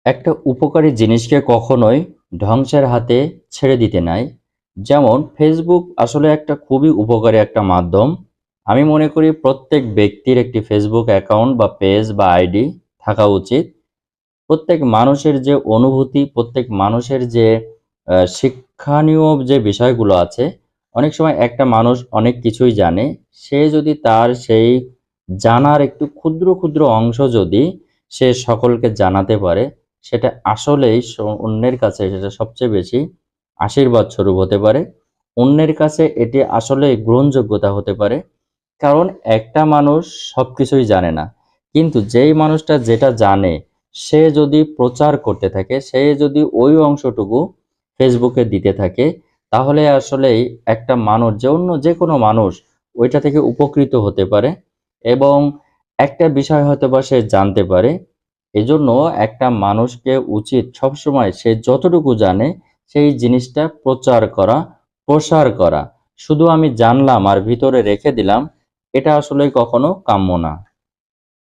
একটা উপকারী জিনিসকে কখনোই ধ্বংসের হাতে ছেড়ে দিতে নাই। যেমন ফেসবুক আসলে একটা খুবই উপকারী একটা মাধ্যম। আমি মনে করি প্রত্যেক ব্যক্তির একটি ফেসবুক অ্যাকাউন্ট বা পেজ বা আইডি থাকা উচিত। প্রত্যেক মানুষের যে অনুভূতি, প্রত্যেক মানুষের যে শিক্ষণীয় যে বিষয়গুলো আছে, অনেক সময় একটা মানুষ অনেক কিছুই জানে। সে যদি তার সেই জানার একটু ক্ষুদ্র ক্ষুদ্র অংশ যদি সে সকলকে জানাতে পারে, সেটা আসলেই অন্যের কাছে সেটা সবচেয়ে বেশি আশীর্বাদ স্বরূপ হতে পারে। অন্যের কাছে এটি আসলে গ্রহণযোগ্যতা হতে পারে। কারণ একটা মানুষ সবকিছুই জানে না, কিন্তু যেই মানুষটা যেটা জানে সে যদি প্রচার করতে থাকে, সে যদি ওই অংশটুকু ফেসবুকে দিতে থাকে, তাহলে আসলেই একটা মানুষ, যে অন্য যে কোনো মানুষ ওইটা থেকে উপকৃত হতে পারে এবং একটা বিষয় হয়তো বা সে জানতে পারে। এজন্য একটা মানুষকে উচিত সবসময় সে যতটুকু জানে সেই জিনিসটা প্রচার করা, প্রসার করা। শুধু আমি জানলাম আর ভিতরে রেখে দিলাম, এটা আসলে কখনো কাম্য না।